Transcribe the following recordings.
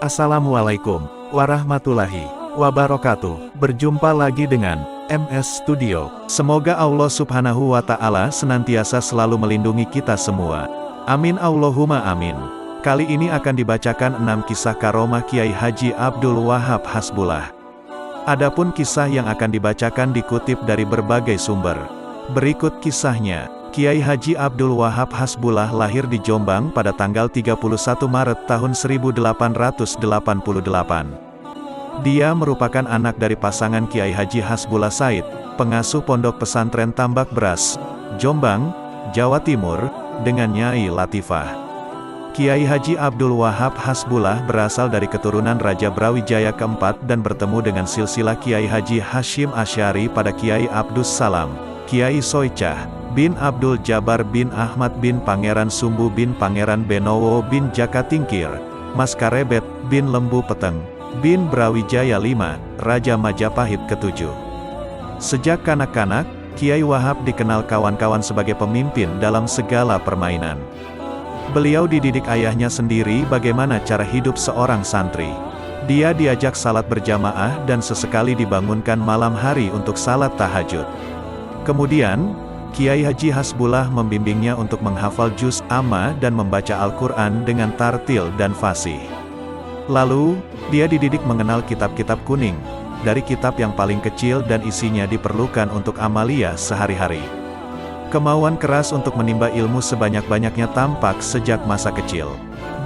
Assalamualaikum warahmatullahi wabarakatuh. Berjumpa lagi dengan MS Studio. Semoga Allah Subhanahu wa Ta'ala senantiasa selalu melindungi kita semua. Amin Allahumma amin. Kali ini akan dibacakan 6 kisah karomah Kiai Haji Abdul Wahab Hasbullah. Adapun kisah yang akan dibacakan dikutip dari berbagai sumber. Berikut kisahnya. Kiai Haji Abdul Wahab Hasbullah lahir di Jombang pada tanggal 31 Maret tahun 1888. Dia merupakan anak dari pasangan Kiai Haji Hasbullah Said, pengasuh Pondok Pesantren Tambak Beras, Jombang, Jawa Timur, dengan Nyai Latifah. Kiai Haji Abdul Wahab Hasbullah berasal dari keturunan Raja Brawijaya keempat dan bertemu dengan silsilah Kiai Haji Hashim Asy'ari pada Kiai Abdus Salam, Kiai Soicah bin Abdul Jabar bin Ahmad bin Pangeran Sumbu bin Pangeran Benowo bin Jaka Tingkir, Mas Karebet bin Lembu Peteng bin Brawijaya V, Raja Majapahit ke-7. Sejak kanak-kanak, Kiai Wahab dikenal kawan-kawan sebagai pemimpin dalam segala permainan. Beliau dididik ayahnya sendiri bagaimana cara hidup seorang santri. Dia diajak salat berjamaah dan sesekali dibangunkan malam hari untuk salat tahajud. Kemudian, Kiai Haji Hasbullah membimbingnya untuk menghafal juz amma dan membaca Al-Quran dengan tartil dan fasih. Lalu, dia dididik mengenal kitab-kitab kuning, dari kitab yang paling kecil dan isinya diperlukan untuk amalia sehari-hari. Kemauan keras untuk menimba ilmu sebanyak-banyaknya tampak sejak masa kecil.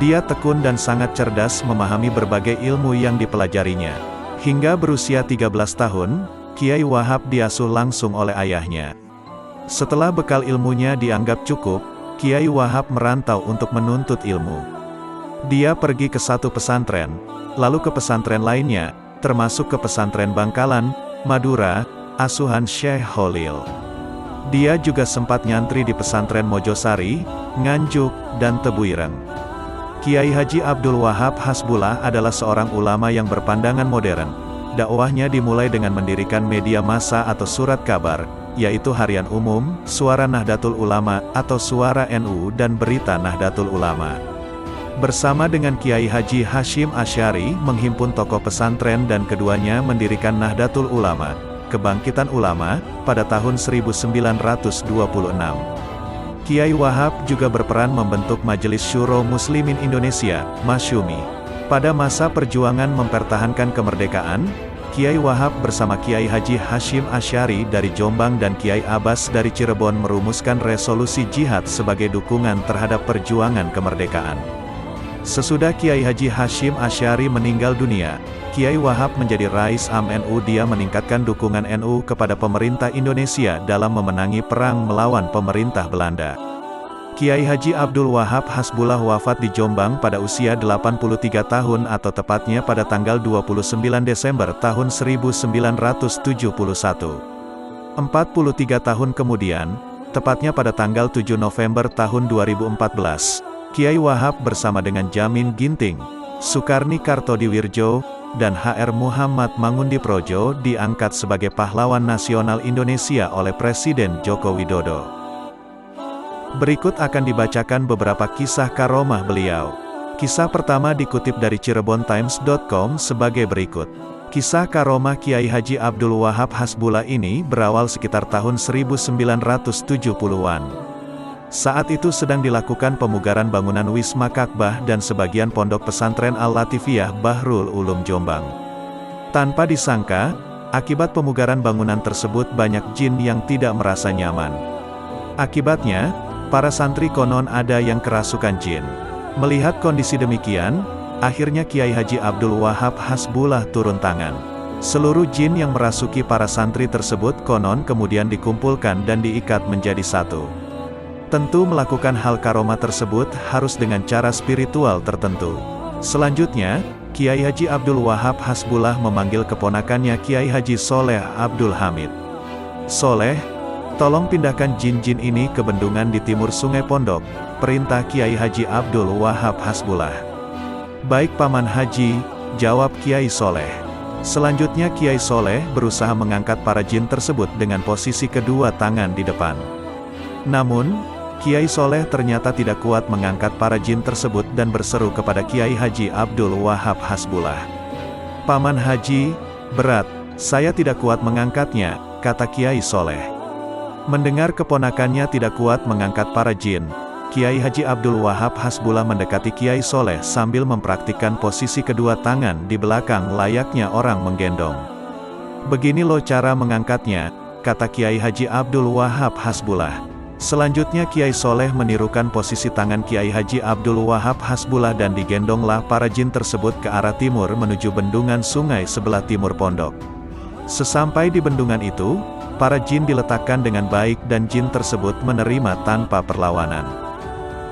Dia tekun dan sangat cerdas memahami berbagai ilmu yang dipelajarinya. Hingga berusia 13 tahun, Kiai Wahab diasuh langsung oleh ayahnya. Setelah bekal ilmunya dianggap cukup, Kiai Wahab merantau untuk menuntut ilmu. Dia pergi ke satu pesantren, lalu ke pesantren lainnya, termasuk ke pesantren Bangkalan, Madura, asuhan Syekh Holil. Dia juga sempat nyantri di pesantren Mojosari, Nganjuk, dan Tebuireng. Kiai Haji Abdul Wahab Hasbullah adalah seorang ulama yang berpandangan modern. Dakwahnya dimulai dengan mendirikan media massa atau surat kabar, yaitu Harian Umum, Suara Nahdlatul Ulama, atau Suara NU dan Berita Nahdlatul Ulama. Bersama dengan Kiai Haji Hashim Asy'ari menghimpun tokoh pesantren dan keduanya mendirikan Nahdlatul Ulama, Kebangkitan Ulama, pada tahun 1926. Kiai Wahab juga berperan membentuk Majelis Syuro Muslimin Indonesia, Masyumi. Pada masa perjuangan mempertahankan kemerdekaan, Kiai Wahab bersama Kiai Haji Hashim Asy'ari dari Jombang dan Kiai Abbas dari Cirebon merumuskan resolusi jihad sebagai dukungan terhadap perjuangan kemerdekaan. Sesudah Kiai Haji Hashim Asy'ari meninggal dunia, Kiai Wahab menjadi Rais Am NU. Dia meningkatkan dukungan NU kepada pemerintah Indonesia dalam memenangi perang melawan pemerintah Belanda. Kiai Haji Abdul Wahab Hasbullah wafat di Jombang pada usia 83 tahun atau tepatnya pada tanggal 29 Desember tahun 1971. 43 tahun kemudian, tepatnya pada tanggal 7 November tahun 2014, Kiai Wahab bersama dengan Jamin Ginting, Sukarni Kartodiwirjo, dan HR Muhammad Mangundiprojo diangkat sebagai pahlawan nasional Indonesia oleh Presiden Joko Widodo. Berikut akan dibacakan beberapa kisah karomah beliau. Kisah pertama dikutip dari cirebontimes.com sebagai berikut. Kisah karomah Kiai Haji Abdul Wahab Hasbullah ini berawal sekitar tahun 1970-an. Saat itu sedang dilakukan pemugaran bangunan Wisma Ka'bah dan sebagian pondok pesantren Al-Latifiyah Bahrul Ulum Jombang. Tanpa disangka, akibat pemugaran bangunan tersebut banyak jin yang tidak merasa nyaman. Akibatnya, para santri konon ada yang kerasukan jin. Melihat kondisi demikian, akhirnya Kiai Haji Abdul Wahab Hasbullah turun tangan. Seluruh jin yang merasuki para santri tersebut konon kemudian dikumpulkan dan diikat menjadi satu. Tentu melakukan hal karomah tersebut harus dengan cara spiritual tertentu. Selanjutnya, Kiai Haji Abdul Wahab Hasbullah memanggil keponakannya Kiai Haji Soleh Abdul Hamid. Soleh, tolong pindahkan jin-jin ini ke bendungan di timur Sungai Pondok, perintah Kiai Haji Abdul Wahab Hasbullah. Baik Paman Haji, jawab Kiai Soleh. Selanjutnya Kiai Soleh berusaha mengangkat para jin tersebut dengan posisi kedua tangan di depan. Namun, Kiai Soleh ternyata tidak kuat mengangkat para jin tersebut dan berseru kepada Kiai Haji Abdul Wahab Hasbullah. "Paman Haji, berat, saya tidak kuat mengangkatnya," kata Kiai Soleh. Mendengar keponakannya tidak kuat mengangkat para jin, Kiai Haji Abdul Wahab Hasbullah mendekati Kiai Soleh sambil mempraktikkan posisi kedua tangan di belakang layaknya orang menggendong. "Begini loh cara mengangkatnya," kata Kiai Haji Abdul Wahab Hasbullah. Selanjutnya Kiai Soleh menirukan posisi tangan Kiai Haji Abdul Wahab Hasbullah dan digendonglah para jin tersebut ke arah timur menuju bendungan sungai sebelah timur pondok. Sesampai di bendungan itu, para jin diletakkan dengan baik dan jin tersebut menerima tanpa perlawanan.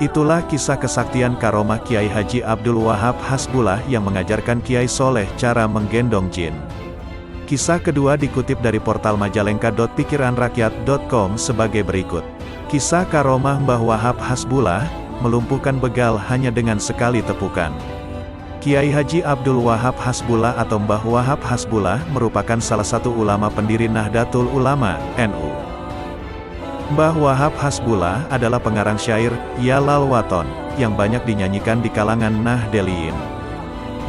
Itulah kisah kesaktian karomah Kiai Haji Abdul Wahab Hasbullah yang mengajarkan Kiai Soleh cara menggendong jin. Kisah kedua dikutip dari portal majalengka.pikiranrakyat.com sebagai berikut. Kisah karomah Mbah Wahab Hasbullah, melumpuhkan begal hanya dengan sekali tepukan. Kiai Haji Abdul Wahab Hasbullah atau Mbah Wahab Hasbullah merupakan salah satu ulama pendiri Nahdlatul Ulama, NU. Mbah Wahab Hasbullah adalah pengarang syair, Ya Lal Waton, yang banyak dinyanyikan di kalangan Nahdliyin.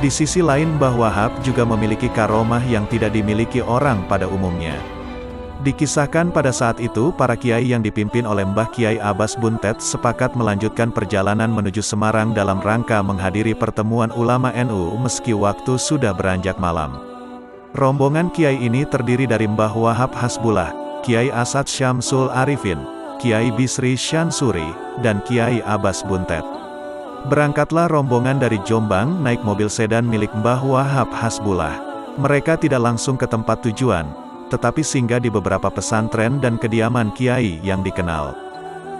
Di sisi lain Mbah Wahab juga memiliki karomah yang tidak dimiliki orang pada umumnya. Dikisahkan pada saat itu para kiai yang dipimpin oleh Mbah Kiai Abbas Buntet sepakat melanjutkan perjalanan menuju Semarang dalam rangka menghadiri pertemuan ulama NU meski waktu sudah beranjak malam. Rombongan kiai ini terdiri dari Mbah Wahab Hasbullah, Kiai Asad Syamsul Arifin, Kiai Bisri Syansuri, dan Kiai Abbas Buntet. Berangkatlah rombongan dari Jombang naik mobil sedan milik Mbah Wahab Hasbullah. Mereka tidak langsung ke tempat tujuan, tetapi singgah di beberapa pesantren dan kediaman kiai yang dikenal.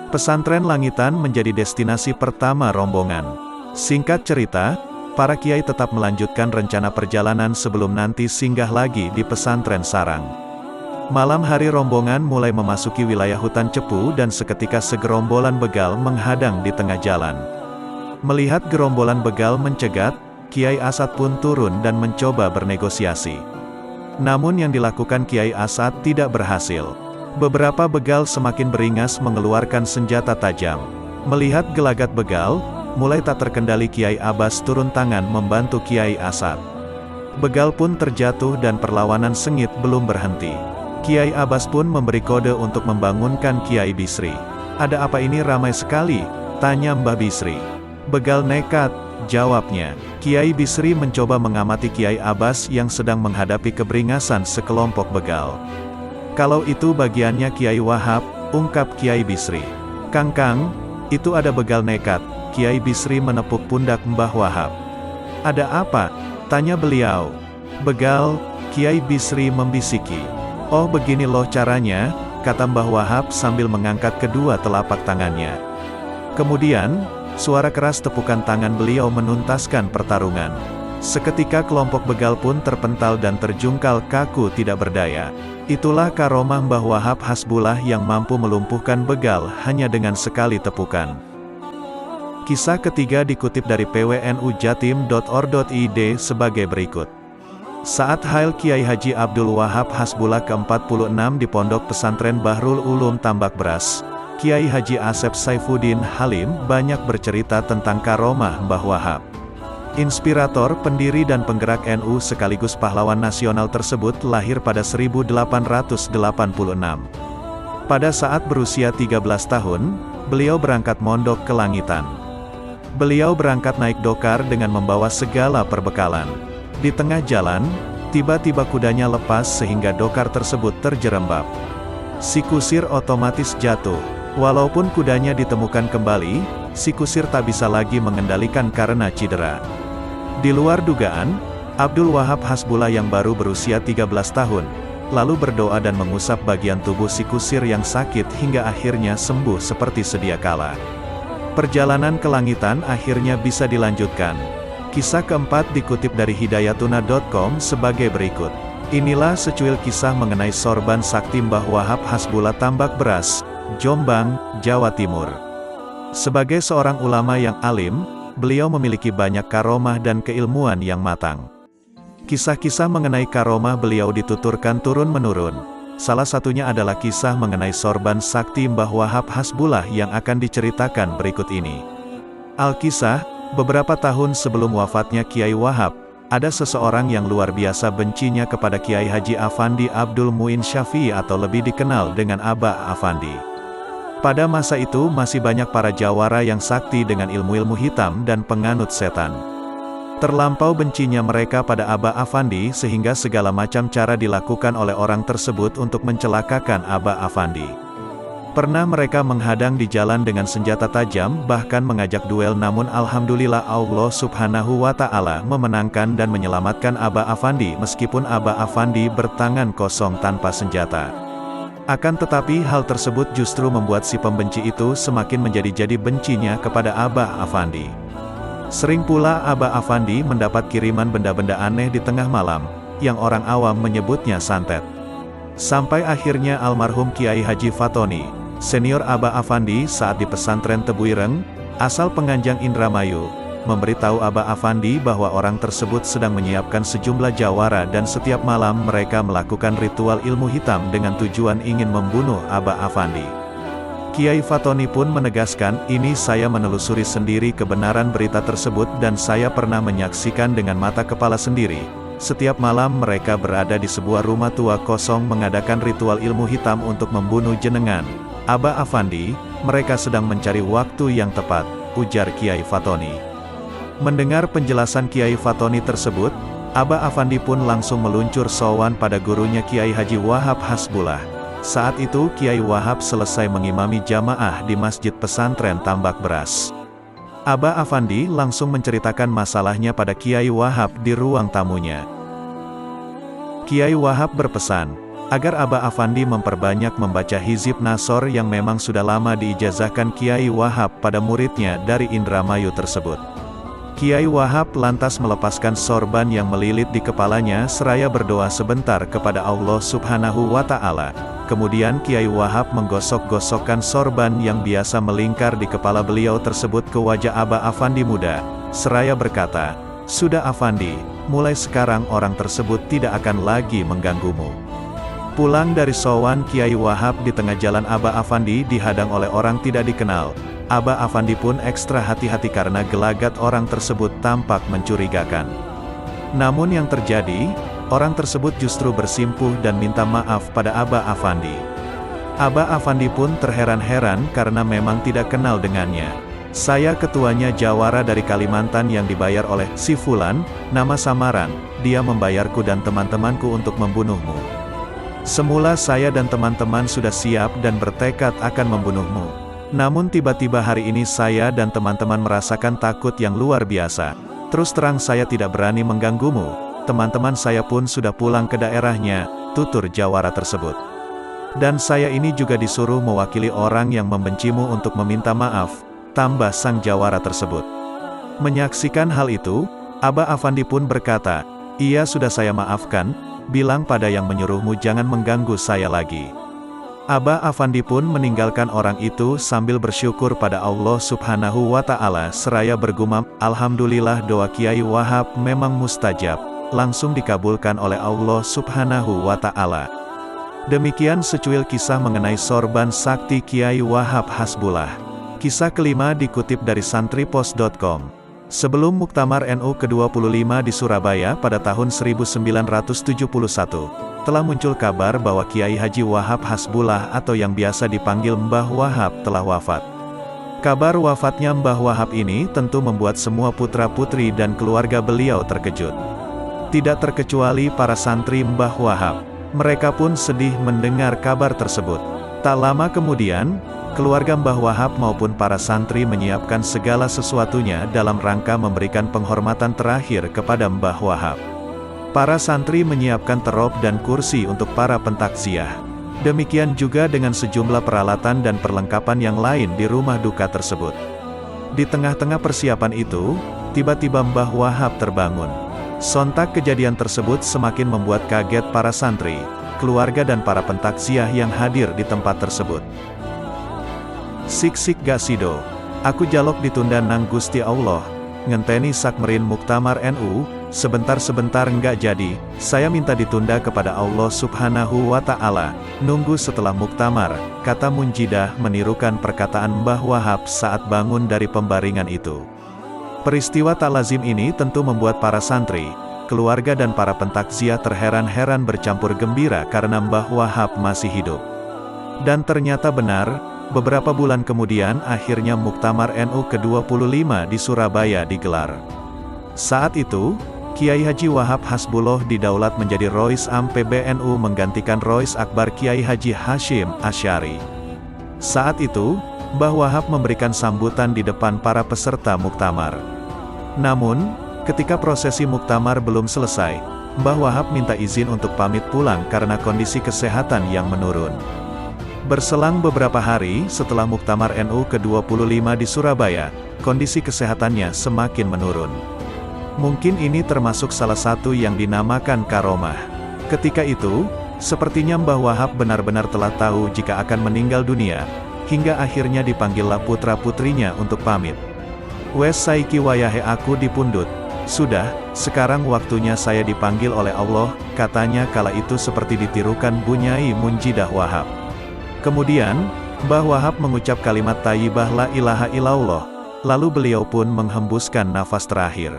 Pesantren Langitan menjadi destinasi pertama rombongan. Singkat cerita, para kiai tetap melanjutkan rencana perjalanan sebelum nanti singgah lagi di pesantren sarang. Malam hari rombongan mulai memasuki wilayah hutan Cepu dan seketika segerombolan begal menghadang di tengah jalan. Melihat gerombolan begal mencegat, Kiai Asad pun turun dan mencoba bernegosiasi. Namun yang dilakukan Kiai Asad tidak berhasil. Beberapa begal semakin beringas mengeluarkan senjata tajam. Melihat gelagat begal, mulai tak terkendali Kiai Abbas turun tangan membantu Kiai Asad. Begal pun terjatuh dan perlawanan sengit belum berhenti. Kiai Abbas pun memberi kode untuk membangunkan Kiai Bisri. "Ada apa ini ramai sekali?" tanya Mbah Bisri. "Begal nekat," jawabnya. Kiai Bisri mencoba mengamati Kiai Abbas yang sedang menghadapi keberingasan sekelompok begal. "Kalau itu bagiannya Kiai Wahab," ungkap Kiai Bisri. "Kang, itu ada begal nekat." Kiai Bisri menepuk pundak Mbah Wahab. "Ada apa?" tanya beliau. "Begal," Kiai Bisri membisiki. "Oh begini loh caranya," kata Mbah Wahab sambil mengangkat kedua telapak tangannya. Kemudian, suara keras tepukan tangan beliau menuntaskan pertarungan. Seketika kelompok begal pun terpental dan terjungkal kaku tidak berdaya. Itulah karomah Mbah Wahab Hasbullah yang mampu melumpuhkan begal hanya dengan sekali tepukan. Kisah ketiga dikutip dari pwnujatim.or.id sebagai berikut. Saat Hail Kiai Haji Abdul Wahab Hasbullah ke-46 di Pondok Pesantren Bahrul Ulum Tambak Beras, Kiai Haji Asep Saifuddin Halim banyak bercerita tentang karomah Mbah Wahab. Inspirator, pendiri dan penggerak NU sekaligus pahlawan nasional tersebut lahir pada 1886. Pada saat berusia 13 tahun, beliau berangkat mondok ke Langitan. Beliau berangkat naik dokar dengan membawa segala perbekalan. Di tengah jalan, tiba-tiba kudanya lepas sehingga dokar tersebut terjerembab. Si kusir otomatis jatuh. Walaupun kudanya ditemukan kembali, si kusir tak bisa lagi mengendalikan karena cedera. Di luar dugaan, Abdul Wahab Hasbullah yang baru berusia 13 tahun, lalu berdoa dan mengusap bagian tubuh si kusir yang sakit hingga akhirnya sembuh seperti sedia kala. Perjalanan ke Langitan akhirnya bisa dilanjutkan. Kisah keempat dikutip dari hidayatuna.com sebagai berikut. Inilah secuil kisah mengenai sorban sakti Mbah Wahab Hasbullah Tambak Beras, Jombang, Jawa Timur. Sebagai seorang ulama yang alim, beliau memiliki banyak karomah dan keilmuan yang matang. Kisah-kisah mengenai karomah beliau dituturkan turun-menurun. Salah satunya adalah kisah mengenai sorban sakti Mbah Wahab Hasbullah yang akan diceritakan berikut ini. Alkisah, beberapa tahun sebelum wafatnya Kiai Wahab, ada seseorang yang luar biasa bencinya kepada Kiai Haji Afandi Abdul Muin Syafi'i atau lebih dikenal dengan Aba Afandi. Pada masa itu masih banyak para jawara yang sakti dengan ilmu-ilmu hitam dan penganut setan. Terlampau bencinya mereka pada Aba Afandi sehingga segala macam cara dilakukan oleh orang tersebut untuk mencelakakan Aba Afandi. Pernah mereka menghadang di jalan dengan senjata tajam, bahkan mengajak duel, namun alhamdulillah Allah Subhanahu wa Ta'ala memenangkan dan menyelamatkan Aba Afandi meskipun Aba Afandi bertangan kosong tanpa senjata. Akan tetapi hal tersebut justru membuat si pembenci itu semakin menjadi-jadi bencinya kepada Aba Afandi. Sering pula Aba Afandi mendapat kiriman benda-benda aneh di tengah malam, yang orang awam menyebutnya santet. Sampai akhirnya almarhum Kiai Haji Fatoni, senior Aba Afandi saat di pesantren Tebuireng, asal Penganjang Indramayu, memberitahu Aba Afandi bahwa orang tersebut sedang menyiapkan sejumlah jawara dan setiap malam mereka melakukan ritual ilmu hitam dengan tujuan ingin membunuh Aba Afandi. Kiai Fatoni pun menegaskan, ini saya menelusuri sendiri kebenaran berita tersebut dan saya pernah menyaksikan dengan mata kepala sendiri. Setiap malam mereka berada di sebuah rumah tua kosong mengadakan ritual ilmu hitam untuk membunuh jenengan, Aba Afandi. Mereka sedang mencari waktu yang tepat, ujar Kiai Fatoni. Mendengar penjelasan Kiai Fatoni tersebut, Aba Afandi pun langsung meluncur sowan pada gurunya Kiai Haji Wahab Hasbullah. Saat itu Kiai Wahab selesai mengimami jamaah di Masjid Pesantren Tambak Beras. Aba Afandi langsung menceritakan masalahnya pada Kiai Wahab di ruang tamunya. Kiai Wahab berpesan agar Aba Afandi memperbanyak membaca hizib Nasor yang memang sudah lama diijazahkan Kiai Wahab pada muridnya dari Indramayu tersebut. Kiai Wahab lantas melepaskan sorban yang melilit di kepalanya seraya berdoa sebentar kepada Allah Subhanahu wa Ta'ala. Kemudian Kiai Wahab menggosok-gosokkan sorban yang biasa melingkar di kepala beliau tersebut ke wajah Aba Afandi muda, seraya berkata, "Sudah Afandi, mulai sekarang orang tersebut tidak akan lagi mengganggumu." Pulang dari sowan Kiai Wahab di tengah jalan Aba Afandi dihadang oleh orang tidak dikenal. Aba Afandi pun ekstra hati-hati karena gelagat orang tersebut tampak mencurigakan. Namun yang terjadi, orang tersebut justru bersimpuh dan minta maaf pada Aba Afandi. Aba Afandi pun terheran-heran karena memang tidak kenal dengannya. "Saya ketuanya jawara dari Kalimantan yang dibayar oleh si Fulan, nama samaran, dia membayarku dan teman-temanku untuk membunuhmu. Semula saya dan teman-teman sudah siap dan bertekad akan membunuhmu. Namun tiba-tiba hari ini saya dan teman-teman merasakan takut yang luar biasa. Terus terang saya tidak berani mengganggumu. Teman-teman saya pun sudah pulang ke daerahnya," tutur jawara tersebut. "Dan saya ini juga disuruh mewakili orang yang membencimu untuk meminta maaf," tambah sang jawara tersebut. Menyaksikan hal itu, Aba Afandi pun berkata, "Iya sudah saya maafkan, bilang pada yang menyuruhmu jangan mengganggu saya lagi." Aba Afandi pun meninggalkan orang itu sambil bersyukur pada Allah Subhanahu wa Ta'ala seraya bergumam, "Alhamdulillah doa Kiai Wahab memang mustajab, langsung dikabulkan oleh Allah Subhanahu wa Ta'ala." Demikian secuil kisah mengenai sorban sakti Kiai Wahab Hasbullah. Kisah kelima dikutip dari santripos.com. Sebelum Muktamar NU ke-25 di Surabaya pada tahun 1971, telah muncul kabar bahwa Kiai Haji Wahab Hasbullah atau yang biasa dipanggil Mbah Wahab telah wafat. Kabar wafatnya Mbah Wahab ini tentu membuat semua putra-putri dan keluarga beliau terkejut. Tidak terkecuali para santri Mbah Wahab. Mereka pun sedih mendengar kabar tersebut. Tak lama kemudian, keluarga Mbah Wahab maupun para santri menyiapkan segala sesuatunya dalam rangka memberikan penghormatan terakhir kepada Mbah Wahab. Para santri menyiapkan terop dan kursi untuk para pentakziah. Demikian juga dengan sejumlah peralatan dan perlengkapan yang lain di rumah duka tersebut. Di tengah-tengah persiapan itu, tiba-tiba Mbah Wahab terbangun. Sontak kejadian tersebut semakin membuat kaget para santri, keluarga dan para pentakziah yang hadir di tempat tersebut. "Sik gak sido, aku jalok ditunda nang Gusti Allah, ngenteni sakmerin Muktamar NU, Sebentar-sebentar nggak jadi, saya minta ditunda kepada Allah Subhanahu wa Ta'ala, nunggu setelah muktamar, kata Munjidah menirukan perkataan Mbah Wahab saat bangun dari pembaringan itu. Peristiwa tak lazim ini tentu membuat para santri, keluarga dan para pentakziah terheran-heran bercampur gembira karena Mbah Wahab masih hidup. Dan ternyata benar, beberapa bulan kemudian akhirnya Muktamar NU ke-25 di Surabaya digelar. Saat itu, Kiai Haji Wahab Hasbullah didaulat menjadi Rois Am PBNU menggantikan Rois Akbar Kiai Haji Hashim Asy'ari. Saat itu, Mbah Wahab memberikan sambutan di depan para peserta muktamar. Namun, ketika prosesi muktamar belum selesai, Mbah Wahab minta izin untuk pamit pulang karena kondisi kesehatan yang menurun. Berselang beberapa hari setelah Muktamar NU ke-25 di Surabaya, kondisi kesehatannya semakin menurun. Mungkin ini termasuk salah satu yang dinamakan karomah. Ketika itu, sepertinya Mbah Wahab benar-benar telah tahu jika akan meninggal dunia, hingga akhirnya dipanggillah putra-putrinya untuk pamit. Wes saiki wayahe aku dipundhut. Sudah, sekarang waktunya saya dipanggil oleh Allah, katanya kala itu seperti ditirukan Bunyai Munjidah Wahab. Kemudian, Mbah Wahab mengucap kalimat thayyibah la ilaha illallah, lalu beliau pun menghembuskan nafas terakhir.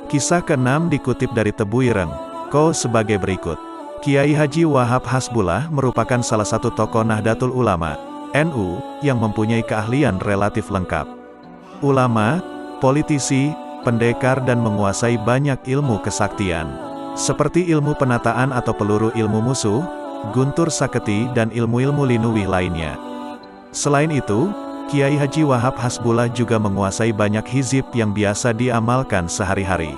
Kisah ke-6 dikutip dari Tebu Ireng, Ko sebagai berikut. Kiai Haji Wahab Hasbullah merupakan salah satu tokoh Nahdlatul Ulama, NU, yang mempunyai keahlian relatif lengkap. Ulama, politisi, pendekar dan menguasai banyak ilmu kesaktian. Seperti ilmu penataan atau peluru ilmu musuh, guntur saketi dan ilmu-ilmu linuwih lainnya. Selain itu, Kiai Haji Wahab Hasbullah juga menguasai banyak hizib yang biasa diamalkan sehari-hari.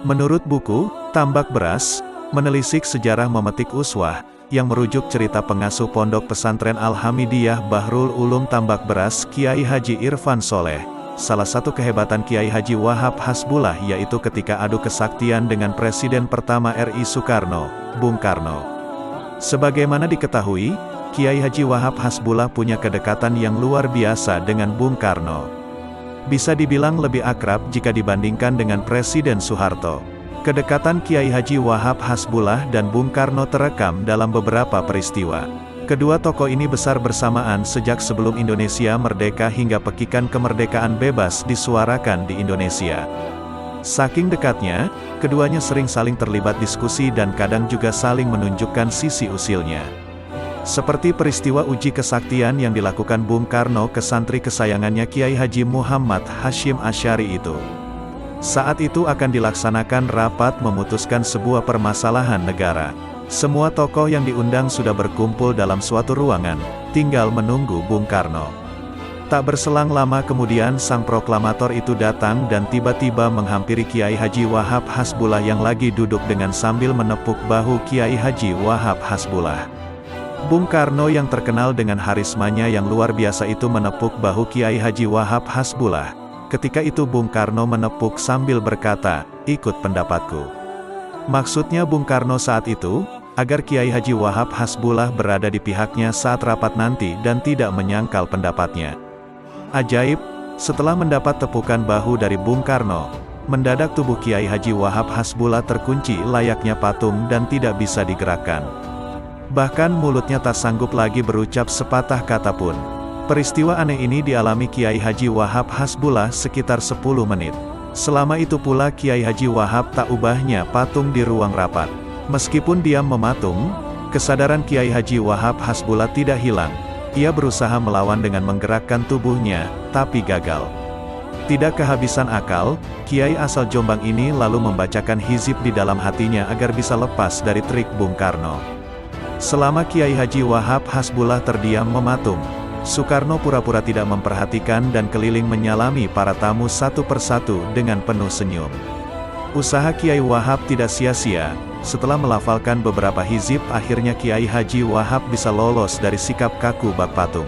Menurut buku, Tambak Beras, menelisik sejarah memetik uswah, yang merujuk cerita pengasuh pondok pesantren Al-Hamidiyah Bahrul Ulum Tambak Beras Kiai Haji Irfan Soleh. Salah satu kehebatan Kiai Haji Wahab Hasbullah yaitu ketika adu kesaktian dengan Presiden pertama RI Soekarno, Bung Karno. Sebagaimana diketahui, Kiai Haji Wahab Hasbullah punya kedekatan yang luar biasa dengan Bung Karno. Bisa dibilang lebih akrab jika dibandingkan dengan Presiden Soeharto. Kedekatan Kiai Haji Wahab Hasbullah dan Bung Karno terekam dalam beberapa peristiwa. Kedua tokoh ini besar bersamaan sejak sebelum Indonesia merdeka hingga pekikan kemerdekaan bebas disuarakan di Indonesia. Saking dekatnya, keduanya sering saling terlibat diskusi dan kadang juga saling menunjukkan sisi usilnya. Seperti peristiwa uji kesaktian yang dilakukan Bung Karno ke santri kesayangannya Kiai Haji Muhammad Hashim Asy'ari itu. Saat itu akan dilaksanakan rapat memutuskan sebuah permasalahan negara. Semua tokoh yang diundang sudah berkumpul dalam suatu ruangan, tinggal menunggu Bung Karno. Tak berselang lama kemudian sang proklamator itu datang dan tiba-tiba menghampiri Kiai Haji Wahab Hasbullah yang lagi duduk dengan sambil menepuk bahu Kiai Haji Wahab Hasbullah. Bung Karno yang terkenal dengan harismanya yang luar biasa itu menepuk bahu Kiai Haji Wahab Hasbullah. Ketika itu Bung Karno menepuk sambil berkata, "Ikut pendapatku." Maksudnya Bung Karno saat itu, agar Kiai Haji Wahab Hasbullah berada di pihaknya saat rapat nanti dan tidak menyangkal pendapatnya. Ajaib, setelah mendapat tepukan bahu dari Bung Karno, mendadak tubuh Kiai Haji Wahab Hasbullah terkunci layaknya patung dan tidak bisa digerakkan. Bahkan mulutnya tak sanggup lagi berucap sepatah kata pun. Peristiwa aneh ini dialami Kiai Haji Wahab Hasbullah sekitar 10 menit. Selama itu pula Kiai Haji Wahab tak ubahnya patung di ruang rapat. Meskipun diam mematung, kesadaran Kiai Haji Wahab Hasbullah tidak hilang. Ia berusaha melawan dengan menggerakkan tubuhnya, tapi gagal. Tidak kehabisan akal, Kiai asal Jombang ini lalu membacakan hizib di dalam hatinya agar bisa lepas dari trik Bung Karno. Selama Kiai Haji Wahab Hasbullah terdiam mematung, Soekarno pura-pura tidak memperhatikan dan keliling menyalami para tamu satu persatu dengan penuh senyum. Usaha Kiai Wahab tidak sia-sia. Setelah melafalkan beberapa hizib, akhirnya Kiai Haji Wahab bisa lolos dari sikap kaku bak patung.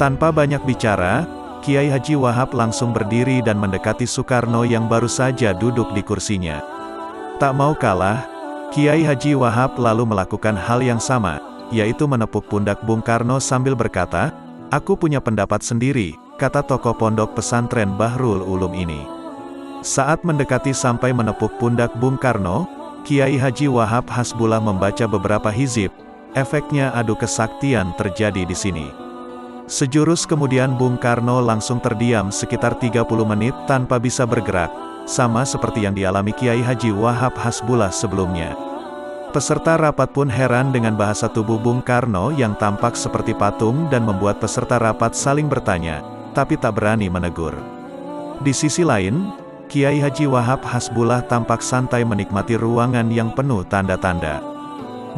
Tanpa banyak bicara, Kiai Haji Wahab langsung berdiri dan mendekati Soekarno yang baru saja duduk di kursinya. Tak mau kalah, Kiai Haji Wahab lalu melakukan hal yang sama, yaitu menepuk pundak Bung Karno sambil berkata, "Aku punya pendapat sendiri," kata tokoh pondok pesantren Bahrul Ulum ini. Saat mendekati sampai menepuk pundak Bung Karno, Kiai Haji Wahab Hasbullah membaca beberapa hizib. Efeknya adu kesaktian terjadi di sini. Sejurus kemudian Bung Karno langsung terdiam sekitar 30 menit tanpa bisa bergerak, sama seperti yang dialami Kiai Haji Wahab Hasbullah sebelumnya. Peserta rapat pun heran dengan bahasa tubuh Bung Karno yang tampak seperti patung dan membuat peserta rapat saling bertanya, tapi tak berani menegur. Di sisi lain, Kiai Haji Wahab Hasbullah tampak santai menikmati ruangan yang penuh tanda-tanda.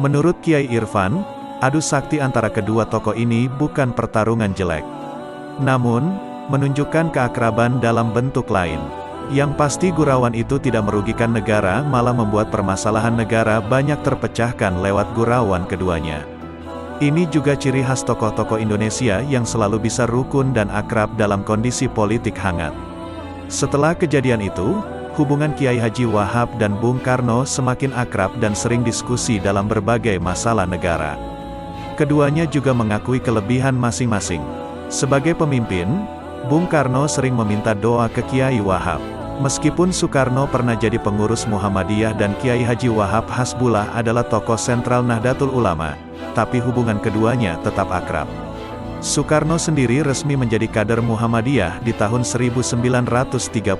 Menurut Kiai Irfan, adu sakti antara kedua tokoh ini bukan pertarungan jelek. Namun, menunjukkan keakraban dalam bentuk lain. Yang pasti gurauan itu tidak merugikan negara, malah membuat permasalahan negara banyak terpecahkan lewat gurauan keduanya. Ini juga ciri khas tokoh-tokoh Indonesia yang selalu bisa rukun dan akrab dalam kondisi politik hangat. Setelah kejadian itu, hubungan Kiai Haji Wahab dan Bung Karno semakin akrab dan sering diskusi dalam berbagai masalah negara. Keduanya juga mengakui kelebihan masing-masing. Sebagai pemimpin, Bung Karno sering meminta doa ke Kiai Wahab. Meskipun Soekarno pernah jadi pengurus Muhammadiyah dan Kiai Haji Wahab Hasbullah adalah tokoh sentral Nahdlatul Ulama, tapi hubungan keduanya tetap akrab. Soekarno sendiri resmi menjadi kader Muhammadiyah di tahun 1930.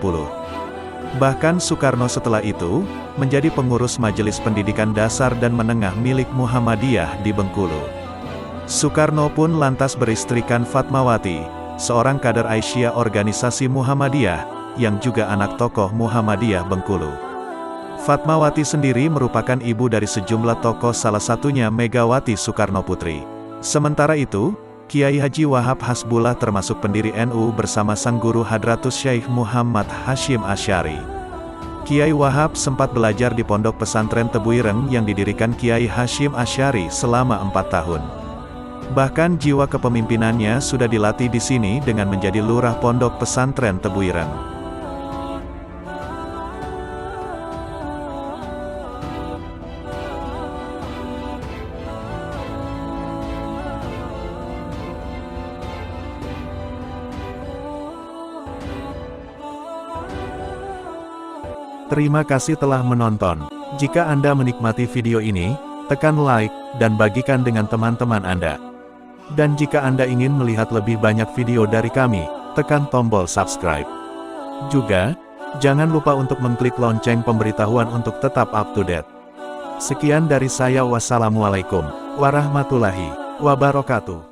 Bahkan Soekarno setelah itu, menjadi pengurus Majelis Pendidikan Dasar dan Menengah milik Muhammadiyah di Bengkulu. Soekarno pun lantas beristrikan Fatmawati, seorang kader Aisyah organisasi Muhammadiyah, yang juga anak tokoh Muhammadiyah Bengkulu. Fatmawati sendiri merupakan ibu dari sejumlah tokoh, salah satunya Megawati Soekarno Putri. Sementara itu, Kiai Haji Wahab Hasbullah termasuk pendiri NU bersama sang guru Hadratus Syekh Muhammad Hasyim Asy'ari. Kiai Wahab sempat belajar di pondok pesantren Tebuireng yang didirikan Kiai Hasyim Asy'ari selama 4 tahun. Bahkan jiwa kepemimpinannya sudah dilatih di sini dengan menjadi lurah pondok pesantren Tebuireng. Terima kasih telah menonton. Jika Anda menikmati video ini, tekan like, dan bagikan dengan teman-teman Anda. Dan jika Anda ingin melihat lebih banyak video dari kami, tekan tombol subscribe. Juga, jangan lupa untuk mengklik lonceng pemberitahuan untuk tetap up to date. Sekian dari saya, wassalamualaikum warahmatullahi wabarakatuh.